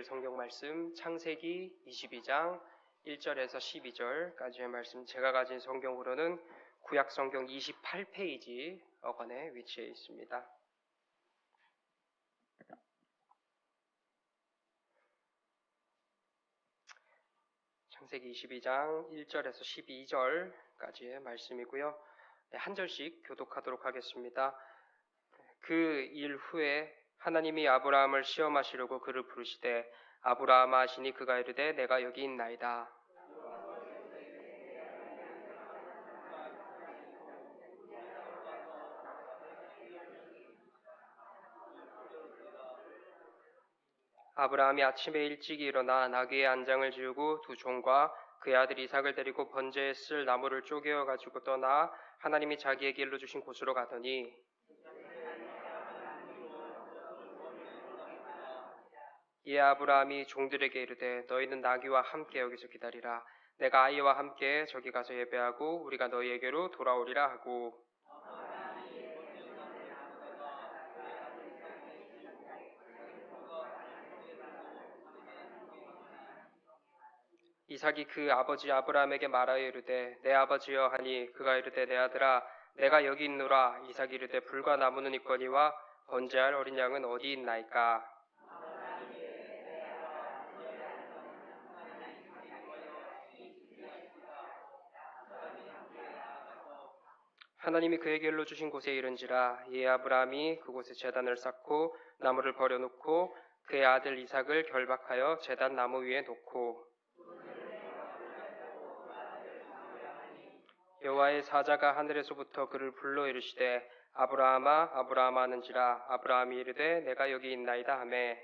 읽을 성경 말씀 창세기 22장 1절에서 12절까지의 말씀, 제가 가진 성경으로는 구약 성경 28페이지 어간에 위치해 있습니다. 창세기 22장 1절에서 12절까지의 말씀이고요. 한 절씩 교독하도록 하겠습니다. 그 일 후에 하나님이 아브라함을 시험하시려고 그를 부르시되 아브라함아 하시니 그가 이르되 내가 여기 있나이다. 아브라함이 아침에 일찍 일어나 나귀의 안장을 지우고 두 종과 그의 아들 이삭을 데리고 번제에 쓸 나무를 쪼개어 가지고 떠나 하나님이 자기에게 일러 주신 곳으로 가더니 이에 아브라함이 종들에게 이르되 너희는 나귀와 함께 여기서 기다리라. 내가 아이와 함께 저기 가서 예배하고 우리가 너희에게로 돌아오리라 하고, 이삭이 그 아버지 아브라함에게 말하여 이르되 내 아버지여 하니 그가 이르되 내 아들아 내가 여기 있노라. 이삭이 이르되 불과 나무는 있거니와 번제할 어린 양은 어디 있나이까. 하나님이 그에게 일러 주신 곳에 이른지라. 이에 아브라함이 그곳에 제단을 쌓고 나무를 버려놓고 그의 아들 이삭을 결박하여 제단 나무 위에 놓고, 여호와의 사자가 하늘에서부터 그를 불러 이르시되 아브라함아 아브라함아 하는지라. 아브라함이 이르되 내가 여기 있나이다 하매,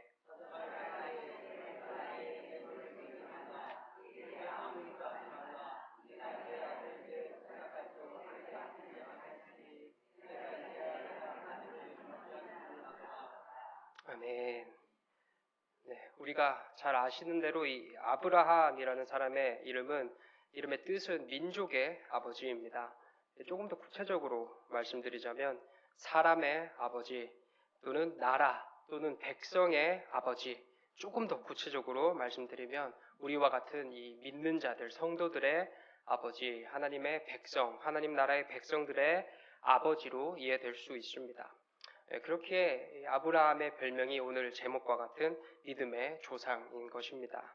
아멘. 네, 우리가 잘 아시는 대로 이 아브라함이라는 사람의 이름의 뜻은 민족의 아버지입니다. 조금 더 구체적으로 말씀드리자면 사람의 아버지 또는 나라 또는 백성의 아버지, 조금 더 구체적으로 말씀드리면 우리와 같은 이 믿는 자들, 성도들의 아버지, 하나님의 백성, 하나님 나라의 백성들의 아버지로 이해될 수 있습니다. 그렇게 아브라함의 별명이 오늘 제목과 같은 믿음의 조상인 것입니다.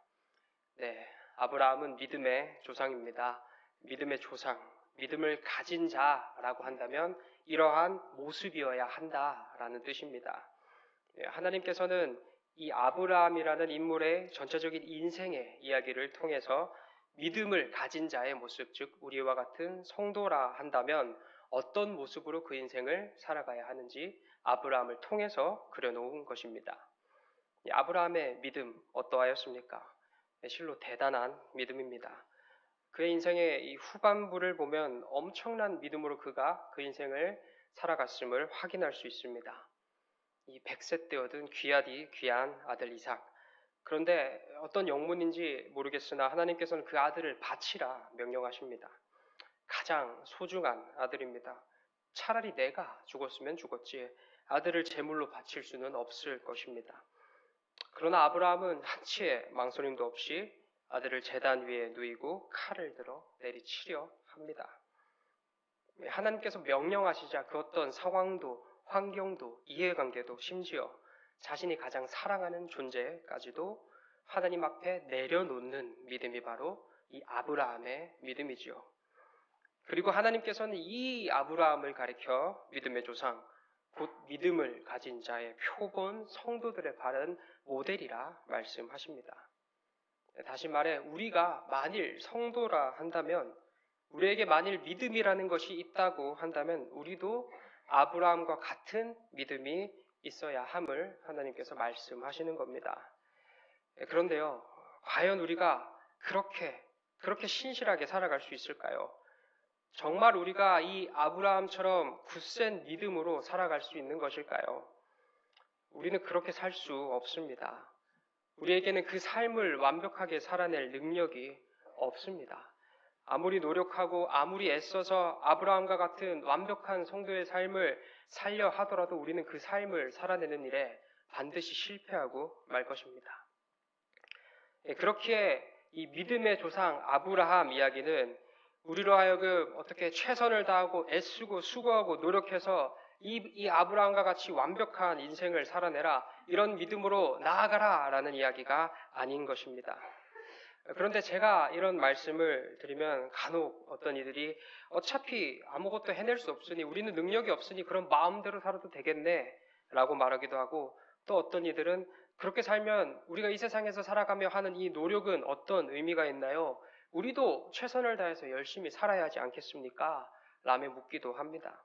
네, 아브라함은 믿음의 조상입니다. 믿음의 조상, 믿음을 가진 자라고 한다면 이러한 모습이어야 한다라는 뜻입니다. 하나님께서는 이 아브라함이라는 인물의 전체적인 인생의 이야기를 통해서 믿음을 가진 자의 모습, 즉 우리와 같은 성도라 한다면 어떤 모습으로 그 인생을 살아가야 하는지 아브라함을 통해서 그려놓은 것입니다. 아브라함의 믿음 어떠하였습니까? 실로 대단한 믿음입니다. 그의 인생의 이 후반부를 보면 엄청난 믿음으로 그가 그 인생을 살아갔음을 확인할 수 있습니다. 이 100세 때 얻은 귀하디 귀한 아들 이삭. 그런데 어떤 영문인지 모르겠으나 하나님께서는 그 아들을 바치라 명령하십니다. 가장 소중한 아들입니다. 차라리 내가 죽었으면 죽었지 아들을 제물로 바칠 수는 없을 것입니다. 그러나 아브라함은 한치의 망설임도 없이 아들을 제단 위에 누이고 칼을 들어 내리치려 합니다. 하나님께서 명령하시자 그 어떤 상황도 환경도 이해관계도 심지어 자신이 가장 사랑하는 존재까지도 하나님 앞에 내려놓는 믿음이 바로 이 아브라함의 믿음이지요. 그리고 하나님께서는 이 아브라함을 가리켜 믿음의 조상, 곧 믿음을 가진 자의 표본 성도들의 바른 모델이라 말씀하십니다. 다시 말해 우리가 만일 성도라 한다면, 우리에게 만일 믿음이라는 것이 있다고 한다면 우리도 아브라함과 같은 믿음이 있어야 함을 하나님께서 말씀하시는 겁니다. 그런데요, 과연 우리가 그렇게 신실하게 살아갈 수 있을까요? 정말 우리가 이 아브라함처럼 굳센 믿음으로 살아갈 수 있는 것일까요? 우리는 그렇게 살 수 없습니다. 우리에게는 그 삶을 완벽하게 살아낼 능력이 없습니다. 아무리 노력하고 아무리 애써서 아브라함과 같은 완벽한 성도의 삶을 살려 하더라도 우리는 그 삶을 살아내는 일에 반드시 실패하고 말 것입니다. 그렇기에 이 믿음의 조상 아브라함 이야기는 우리로 하여금 어떻게 최선을 다하고 애쓰고 수고하고 노력해서 이 아브라함과 같이 완벽한 인생을 살아내라, 이런 믿음으로 나아가라 라는 이야기가 아닌 것입니다. 그런데 제가 이런 말씀을 드리면 간혹 어떤 이들이 어차피 아무것도 해낼 수 없으니, 우리는 능력이 없으니 그런 마음대로 살아도 되겠네 라고 말하기도 하고, 또 어떤 이들은 그렇게 살면 우리가 이 세상에서 살아가며 하는 이 노력은 어떤 의미가 있나요? 우리도 최선을 다해서 열심히 살아야 하지 않겠습니까? 라며 묻기도 합니다.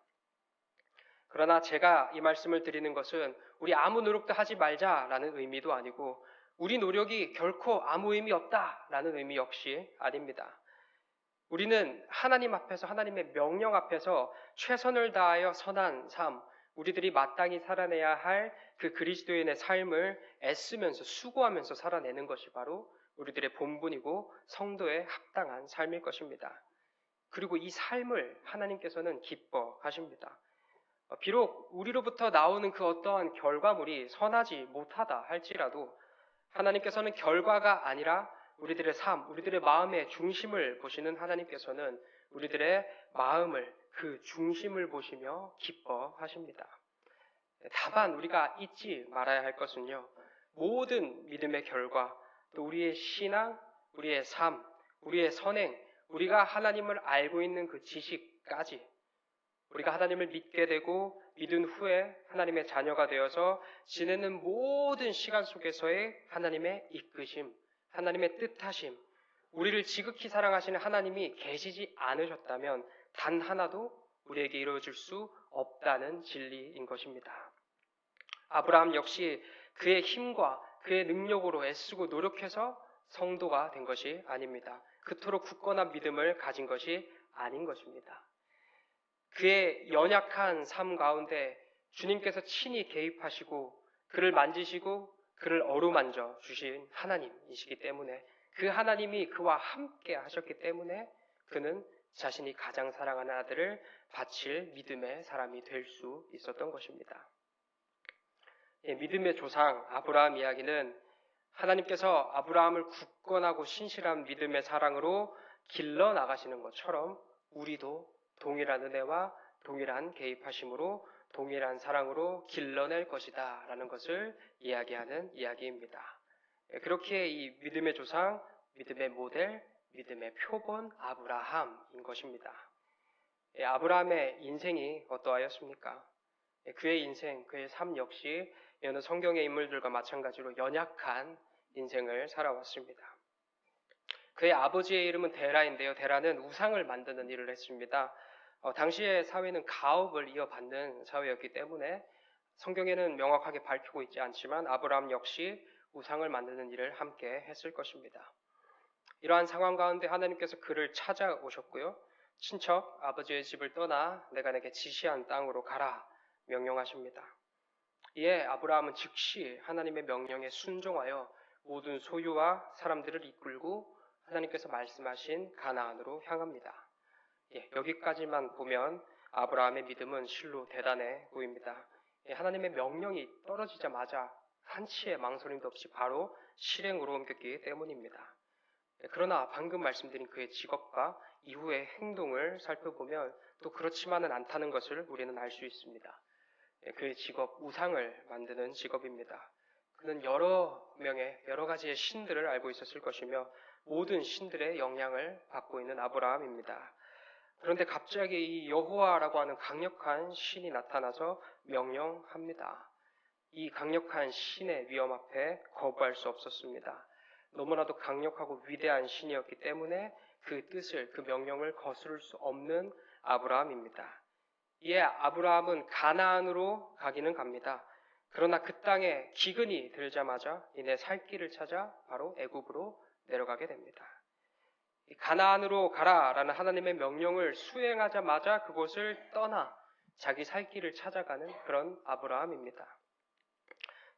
그러나 제가 이 말씀을 드리는 것은 우리 아무 노력도 하지 말자라는 의미도 아니고, 우리 노력이 결코 아무 의미 없다라는 의미 역시 아닙니다. 우리는 하나님 앞에서, 하나님의 명령 앞에서 최선을 다하여 선한 삶, 우리들이 마땅히 살아내야 할 그 그리스도인의 삶을 애쓰면서 수고하면서 살아내는 것이 바로 우리들의 본분이고 성도에 합당한 삶일 것입니다. 그리고 이 삶을 하나님께서는 기뻐하십니다. 비록 우리로부터 나오는 그 어떠한 결과물이 선하지 못하다 할지라도 하나님께서는 결과가 아니라 우리들의 삶, 우리들의 마음의 중심을 보시는 하나님께서는 우리들의 마음을, 그 중심을 보시며 기뻐하십니다. 다만 우리가 잊지 말아야 할 것은요, 모든 믿음의 결과, 또 우리의 신앙, 우리의 삶, 우리의 선행, 우리가 하나님을 알고 있는 그 지식까지, 우리가 하나님을 믿게 되고 믿은 후에 하나님의 자녀가 되어서 지내는 모든 시간 속에서의 하나님의 이끄심, 하나님의 뜻하심, 우리를 지극히 사랑하시는 하나님이 계시지 않으셨다면 단 하나도 우리에게 이루어질 수 없다는 진리인 것입니다. 아브라함 역시 그의 힘과 그의 능력으로 애쓰고 노력해서 성도가 된 것이 아닙니다. 그토록 굳건한 믿음을 가진 것이 아닌 것입니다. 그의 연약한 삶 가운데 주님께서 친히 개입하시고 그를 만지시고 그를 어루만져 주신 하나님이시기 때문에, 그 하나님이 그와 함께 하셨기 때문에 그는 자신이 가장 사랑하는 아들을 바칠 믿음의 사람이 될 수 있었던 것입니다. 믿음의 조상 아브라함 이야기는 하나님께서 아브라함을 굳건하고 신실한 믿음의 사랑으로 길러 나가시는 것처럼 우리도 동일한 은혜와 동일한 개입하심으로 동일한 사랑으로 길러낼 것이다 라는 것을 이야기하는 이야기입니다. 그렇기에 이 믿음의 조상, 믿음의 모델, 믿음의 표본 아브라함인 것입니다. 아브라함의 인생이 어떠하였습니까? 그의 인생, 그의 삶 역시 여느 성경의 인물들과 마찬가지로 연약한 인생을 살아왔습니다. 그의 아버지의 이름은 데라인데요, 데라는 우상을 만드는 일을 했습니다. 당시의 사회는 가업을 이어받는 사회였기 때문에 성경에는 명확하게 밝히고 있지 않지만 아브라함 역시 우상을 만드는 일을 함께 했을 것입니다. 이러한 상황 가운데 하나님께서 그를 찾아오셨고요, 친척 아버지의 집을 떠나 내가 내게 지시한 땅으로 가라 명령하십니다. 이에 아브라함은 즉시 하나님의 명령에 순종하여 모든 소유와 사람들을 이끌고 하나님께서 말씀하신 가나안으로 향합니다. 여기까지만 보면 아브라함의 믿음은 실로 대단해 보입니다. 하나님의 명령이 떨어지자마자 한치의 망설임도 없이 바로 실행으로 옮겼기 때문입니다. 그러나 방금 말씀드린 그의 직업과 이후의 행동을 살펴보면 또 그렇지만은 않다는 것을 우리는 알 수 있습니다. 그의 직업, 우상을 만드는 직업입니다. 그는 여러 명의 여러 가지의 신들을 알고 있었을 것이며 모든 신들의 영향을 받고 있는 아브라함입니다. 그런데 갑자기 이 여호와라고 하는 강력한 신이 나타나서 명령합니다. 이 강력한 신의 위험 앞에 거부할 수 없었습니다. 너무나도 강력하고 위대한 신이었기 때문에 그 뜻을, 그 명령을 거스를 수 없는 아브라함입니다. 이에 아브라함은 가나안으로 가기는 갑니다. 그러나 그 땅에 기근이 들자마자 이내 살 길을 찾아 바로 애굽으로 내려가게 됩니다. 가나안으로 가라라는 하나님의 명령을 수행하자마자 그곳을 떠나 자기 살 길을 찾아가는 그런 아브라함입니다.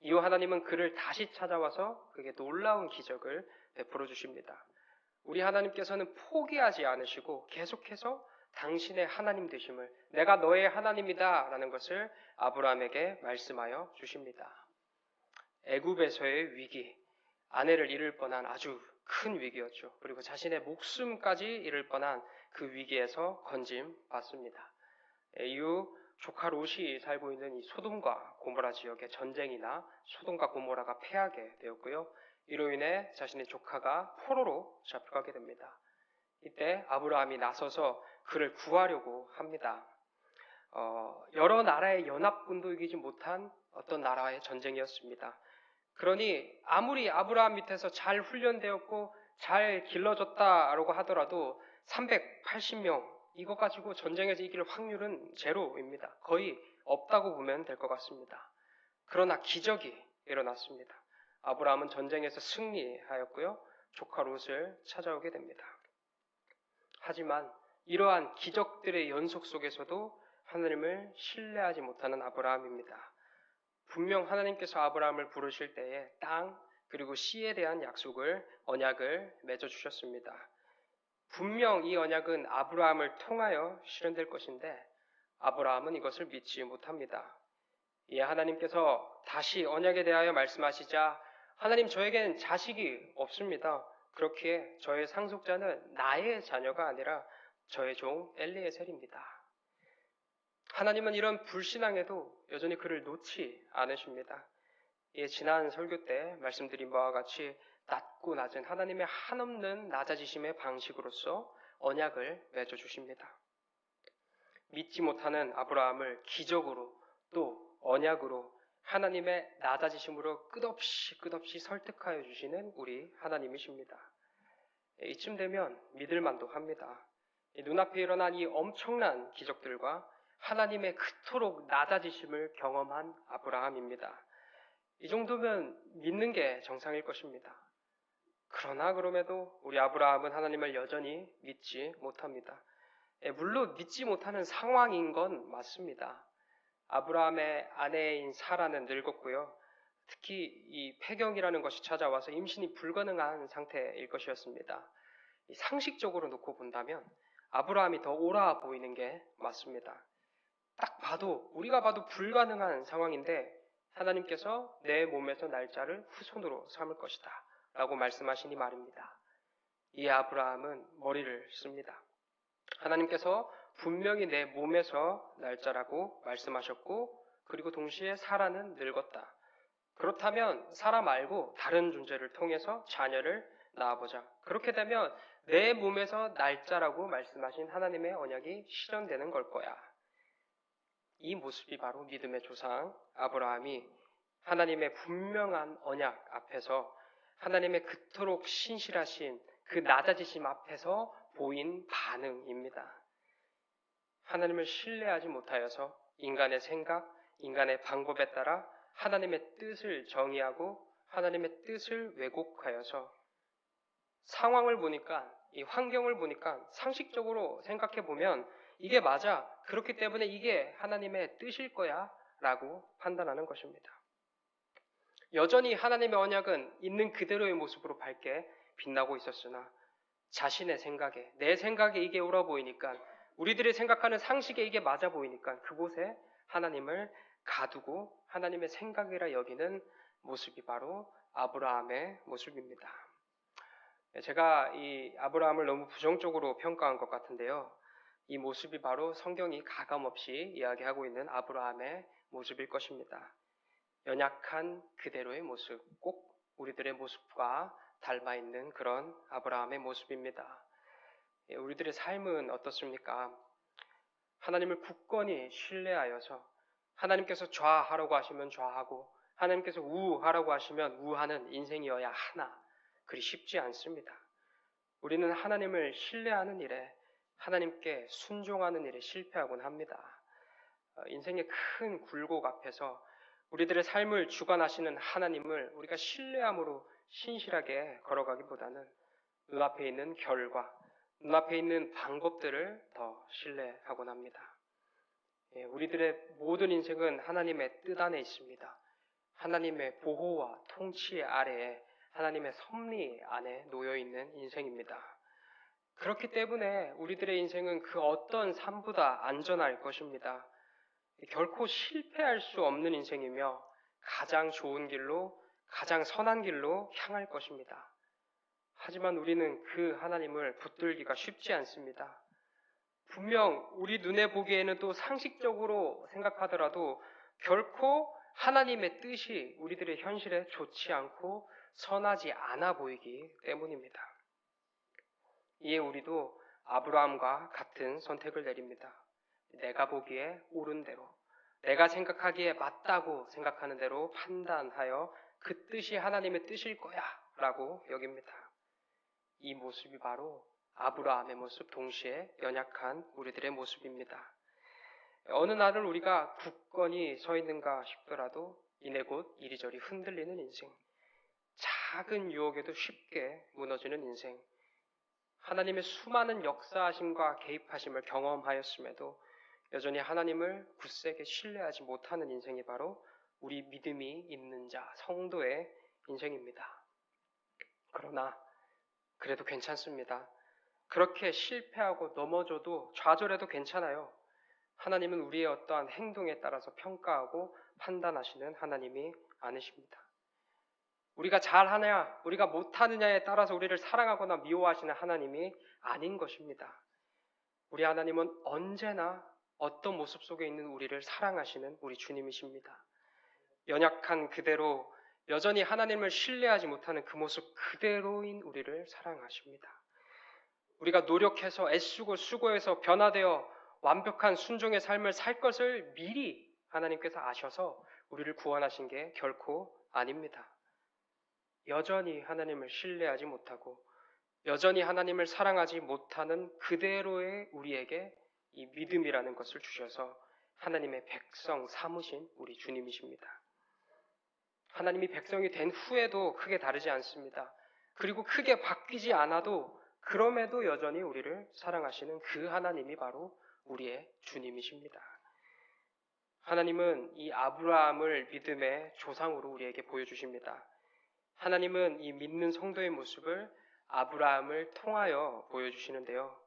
이후 하나님은 그를 다시 찾아와서 그에게 놀라운 기적을 베풀어 주십니다. 우리 하나님께서는 포기하지 않으시고 계속해서 당신의 하나님 되심을, 내가 너의 하나님이다 라는 것을 아브라함에게 말씀하여 주십니다. 애굽에서의 위기, 아내를 잃을 뻔한 아주 큰 위기였죠. 그리고 자신의 목숨까지 잃을 뻔한 그 위기에서 건짐받습니다. 이후 조카 롯이 살고 있는 이 소돔과 고모라 지역의 전쟁이나 소돔과 고모라가 패하게 되었고요. 이로 인해 자신의 조카가 포로로 잡혀가게 됩니다. 이때 아브라함이 나서서 그를 구하려고 합니다. 여러 나라의 연합군도 이기지 못한 어떤 나라의 전쟁이었습니다. 그러니 아무리 아브라함 밑에서 잘 훈련되었고 잘 길러졌다라고 하더라도 380명 이거 가지고 전쟁에서 이길 확률은 제로입니다. 거의 없다고 보면 될 것 같습니다. 그러나 기적이 일어났습니다. 아브라함은 전쟁에서 승리하였고요. 조카 롯을 찾아오게 됩니다. 하지만 이러한 기적들의 연속 속에서도 하나님을 신뢰하지 못하는 아브라함입니다. 분명 하나님께서 아브라함을 부르실 때에 땅 그리고 씨에 대한 약속을 언약을 맺어주셨습니다. 분명 이 언약은 아브라함을 통하여 실현될 것인데 아브라함은 이것을 믿지 못합니다. 이에 하나님께서 다시 언약에 대하여 말씀하시자 하나님 저에겐 자식이 없습니다. 그렇기에 저의 상속자는 나의 자녀가 아니라 저의 종 엘리에셀입니다. 하나님은 이런 불신앙에도 여전히 그를 놓지 않으십니다. 예, 지난 설교 때 말씀드린 바와 같이 낮고 낮은 하나님의 한없는 낮아지심의 방식으로서 언약을 맺어주십니다. 믿지 못하는 아브라함을 기적으로 또 언약으로 하나님의 낮아지심으로 끝없이 설득하여 주시는 우리 하나님이십니다. 이쯤 되면 믿을만도 합니다. 눈앞에 일어난 이 엄청난 기적들과 하나님의 그토록 낮아지심을 경험한 아브라함입니다. 이 정도면 믿는 게 정상일 것입니다. 그러나 그럼에도 우리 아브라함은 하나님을 여전히 믿지 못합니다. 물론 믿지 못하는 상황인 건 맞습니다. 아브라함의 아내인 사라는 늙었고요. 특히 이 폐경이라는 것이 찾아와서 임신이 불가능한 상태일 것이었습니다. 상식적으로 놓고 본다면 아브라함이 더 옳아 보이는 게 맞습니다. 딱 봐도 우리가 봐도 불가능한 상황인데 하나님께서 내 몸에서 날짜를 후손으로 삼을 것이다 라고 말씀하시니 말입니다. 이 아브라함은 머리를 씁니다. 하나님께서 분명히 내 몸에서 날짜라고 말씀하셨고 그리고 동시에 사라는 늙었다. 그렇다면 사라 말고 다른 존재를 통해서 자녀를 낳아보자. 그렇게 되면 내 몸에서 날짜라고 말씀하신 하나님의 언약이 실현되는 걸 거야. 이 모습이 바로 믿음의 조상 아브라함이 하나님의 분명한 언약 앞에서 하나님의 그토록 신실하신 그 낮아지심 앞에서 보인 반응입니다. 하나님을 신뢰하지 못하여서 인간의 생각, 인간의 방법에 따라 하나님의 뜻을 정의하고 하나님의 뜻을 왜곡하여서 상황을 보니까 이 환경을 보니까 상식적으로 생각해 보면 이게 맞아. 그렇기 때문에 이게 하나님의 뜻일 거야 라고 판단하는 것입니다. 여전히 하나님의 언약은 있는 그대로의 모습으로 밝게 빛나고 있었으나 자신의 생각에, 내 생각에 이게 옳아 보이니까 우리들이 생각하는 상식에 이게 맞아 보이니까 그곳에 하나님을 가두고 하나님의 생각이라 여기는 모습이 바로 아브라함의 모습입니다. 제가 이 아브라함을 너무 부정적으로 평가한 것 같은데요. 이 모습이 바로 성경이 가감없이 이야기하고 있는 아브라함의 모습일 것입니다. 연약한 그대로의 모습, 꼭 우리들의 모습과 닮아 있는 그런 아브라함의 모습입니다. 우리들의 삶은 어떻습니까? 하나님을 굳건히 신뢰하여서 하나님께서 좌하라고 하시면 좌하고 하나님께서 우하라고 하시면 우하는 인생이어야 하나 그리 쉽지 않습니다. 우리는 하나님을 신뢰하는 일에 하나님께 순종하는 일에 실패하곤 합니다. 인생의 큰 굴곡 앞에서 우리들의 삶을 주관하시는 하나님을 우리가 신뢰함으로 신실하게 걸어가기보다는 눈앞에 있는 결과, 눈앞에 있는 방법들을 더 신뢰하곤 합니다. 우리들의 모든 인생은 하나님의 뜻 안에 있습니다. 하나님의 보호와 통치 아래에 하나님의 섭리 안에 놓여있는 인생입니다. 그렇기 때문에 우리들의 인생은 그 어떤 삶보다 안전할 것입니다. 결코 실패할 수 없는 인생이며 가장 좋은 길로 가장 선한 길로 향할 것입니다. 하지만 우리는 그 하나님을 붙들기가 쉽지 않습니다. 분명 우리 눈에 보기에는 또 상식적으로 생각하더라도 결코 하나님의 뜻이 우리들의 현실에 좋지 않고 선하지 않아 보이기 때문입니다. 이에 우리도 아브라함과 같은 선택을 내립니다. 내가 보기에 옳은 대로, 내가 생각하기에 맞다고 생각하는 대로 판단하여 그 뜻이 하나님의 뜻일 거야 라고 여깁니다. 이 모습이 바로 아브라함의 모습, 동시에 연약한 우리들의 모습입니다. 어느 날을 우리가 굳건히 서 있는가 싶더라도 이내 곧 이리저리 흔들리는 인생, 작은 유혹에도 쉽게 무너지는 인생, 하나님의 수많은 역사하심과 개입하심을 경험하였음에도 여전히 하나님을 굳세게 신뢰하지 못하는 인생이 바로 우리 믿음이 있는 자, 성도의 인생입니다. 그러나 그래도 괜찮습니다. 그렇게 실패하고 넘어져도 좌절해도 괜찮아요. 하나님은 우리의 어떠한 행동에 따라서 평가하고 판단하시는 하나님이 아니십니다. 우리가 잘하냐, 우리가 못하느냐에 따라서 우리를 사랑하거나 미워하시는 하나님이 아닌 것입니다. 우리 하나님은 언제나 어떤 모습 속에 있는 우리를 사랑하시는 우리 주님이십니다. 연약한 그대로 여전히 하나님을 신뢰하지 못하는 그 모습 그대로인 우리를 사랑하십니다. 우리가 노력해서 애쓰고 수고해서 변화되어 완벽한 순종의 삶을 살 것을 미리 하나님께서 아셔서 우리를 구원하신 게 결코 아닙니다. 여전히 하나님을 신뢰하지 못하고 여전히 하나님을 사랑하지 못하는 그대로의 우리에게 이 믿음이라는 것을 주셔서 하나님의 백성 삼으신 우리 주님이십니다. 하나님이 백성이 된 후에도 크게 다르지 않습니다. 그리고 크게 바뀌지 않아도 그럼에도 여전히 우리를 사랑하시는 그 하나님이 바로 우리의 주님이십니다. 하나님은 이 아브라함을 믿음의 조상으로 우리에게 보여주십니다. 하나님은 이 믿는 성도의 모습을 아브라함을 통하여 보여주시는데요.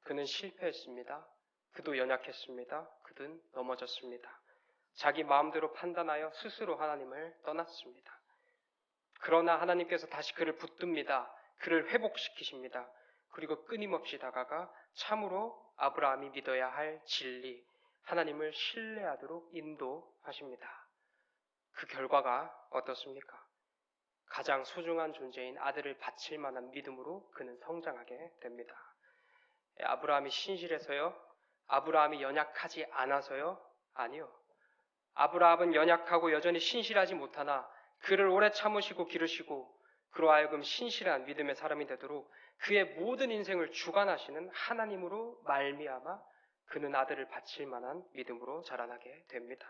그는 실패했습니다. 그도 연약했습니다. 그는 넘어졌습니다. 자기 마음대로 판단하여 스스로 하나님을 떠났습니다. 그러나 하나님께서 다시 그를 붙듭니다. 그를 회복시키십니다. 그리고 끊임없이 다가가 참으로 아브라함이 믿어야 할 진리, 하나님을 신뢰하도록 인도하십니다. 그 결과가 어떻습니까? 가장 소중한 존재인 아들을 바칠 만한 믿음으로 그는 성장하게 됩니다. 아브라함이 신실해서요? 아브라함이 연약하지 않아서요? 아니요. 아브라함은 연약하고 여전히 신실하지 못하나 그를 오래 참으시고 기르시고 그로 하여금 신실한 믿음의 사람이 되도록 그의 모든 인생을 주관하시는 하나님으로 말미암아 그는 아들을 바칠 만한 믿음으로 자라나게 됩니다.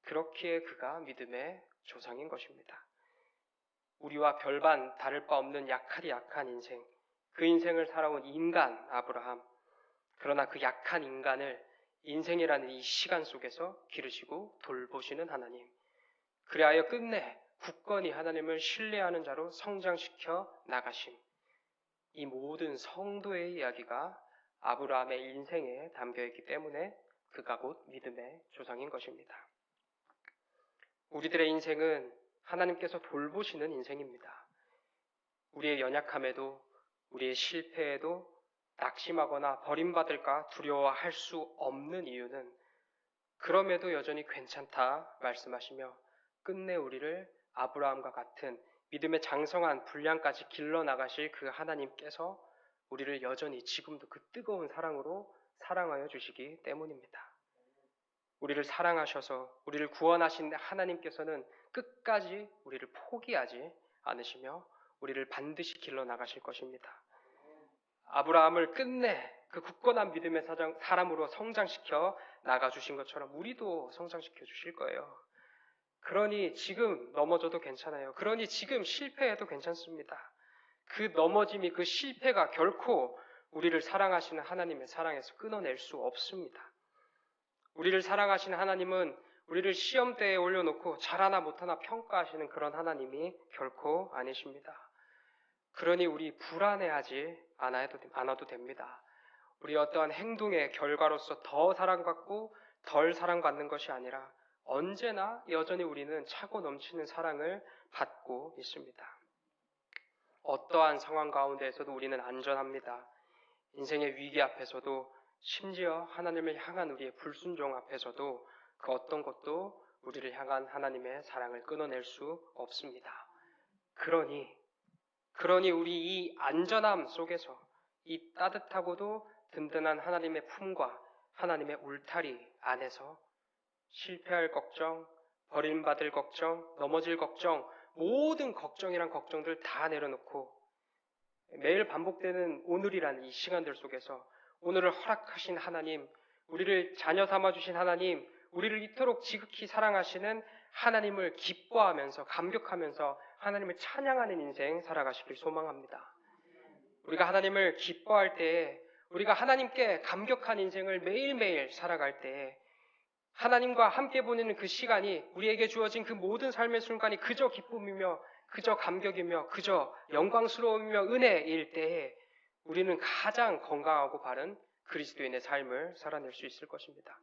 그렇기에 그가 믿음의 조상인 것입니다. 우리와 별반 다를 바 없는 약하디 약한 인생, 그 인생을 살아온 인간 아브라함, 그러나 그 약한 인간을 인생이라는 이 시간 속에서 기르시고 돌보시는 하나님, 그리하여 끝내 굳건히 하나님을 신뢰하는 자로 성장시켜 나가심, 이 모든 성도의 이야기가 아브라함의 인생에 담겨있기 때문에 그가 곧 믿음의 조상인 것입니다. 우리들의 인생은 하나님께서 돌보시는 인생입니다. 우리의 연약함에도 우리의 실패에도 낙심하거나 버림받을까 두려워할 수 없는 이유는 그럼에도 여전히 괜찮다 말씀하시며 끝내 우리를 아브라함과 같은 믿음의 장성한 분량까지 길러나가실 그 하나님께서 우리를 여전히 지금도 그 뜨거운 사랑으로 사랑하여 주시기 때문입니다. 우리를 사랑하셔서 우리를 구원하신 하나님께서는 끝까지 우리를 포기하지 않으시며 우리를 반드시 길러나가실 것입니다. 아브라함을 끝내 그 굳건한 믿음의 사람으로 성장시켜 나가주신 것처럼 우리도 성장시켜 주실 거예요. 그러니 지금 넘어져도 괜찮아요. 그러니 지금 실패해도 괜찮습니다. 그 넘어짐이, 그 실패가 결코 우리를 사랑하시는 하나님의 사랑에서 끊어낼 수 없습니다. 우리를 사랑하시는 하나님은 우리를 시험대에 올려놓고 잘하나 못하나 평가하시는 그런 하나님이 결코 아니십니다. 그러니 우리 불안해하지 않아도 됩니다. 우리 어떠한 행동의 결과로서 더 사랑받고 덜 사랑받는 것이 아니라 언제나 여전히 우리는 차고 넘치는 사랑을 받고 있습니다. 어떠한 상황 가운데에서도 우리는 안전합니다. 인생의 위기 앞에서도, 심지어 하나님을 향한 우리의 불순종 앞에서도 그 어떤 것도 우리를 향한 하나님의 사랑을 끊어낼 수 없습니다. 그러니 우리 이 안전함 속에서 이 따뜻하고도 든든한 하나님의 품과 하나님의 울타리 안에서 실패할 걱정, 버림받을 걱정, 넘어질 걱정, 모든 걱정이란 걱정들 다 내려놓고 매일 반복되는 오늘이라는 이 시간들 속에서 오늘을 허락하신 하나님, 우리를 자녀 삼아주신 하나님, 우리를 이토록 지극히 사랑하시는 하나님을 기뻐하면서 감격하면서 하나님을 찬양하는 인생 살아가시길 소망합니다. 우리가 하나님을 기뻐할 때에, 우리가 하나님께 감격한 인생을 매일매일 살아갈 때에 하나님과 함께 보내는 그 시간이, 우리에게 주어진 그 모든 삶의 순간이 그저 기쁨이며 그저 감격이며 그저 영광스러움이며 은혜일 때에 우리는 가장 건강하고 바른 그리스도인의 삶을 살아낼 수 있을 것입니다.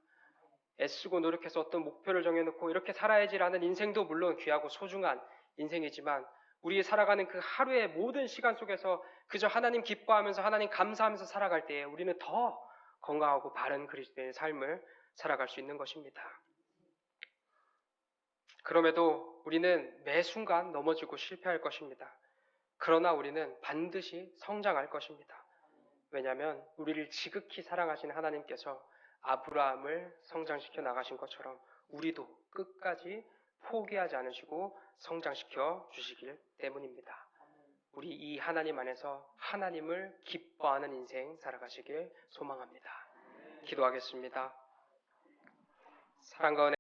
애쓰고 노력해서 어떤 목표를 정해놓고 이렇게 살아야지라는 인생도 물론 귀하고 소중한 인생이지만, 우리 살아가는 그 하루의 모든 시간 속에서 그저 하나님 기뻐하면서 하나님 감사하면서 살아갈 때에 우리는 더 건강하고 바른 그리스도인의 삶을 살아갈 수 있는 것입니다. 그럼에도 우리는 매 순간 넘어지고 실패할 것입니다. 그러나 우리는 반드시 성장할 것입니다. 왜냐하면 우리를 지극히 사랑하신 하나님께서 아브라함을 성장시켜 나가신 것처럼 우리도 끝까지 포기하지 않으시고 성장시켜 주시길 때문입니다. 우리 이 하나님 안에서 하나님을 기뻐하는 인생 살아가시길 소망합니다. 기도하겠습니다. 사랑과 은혜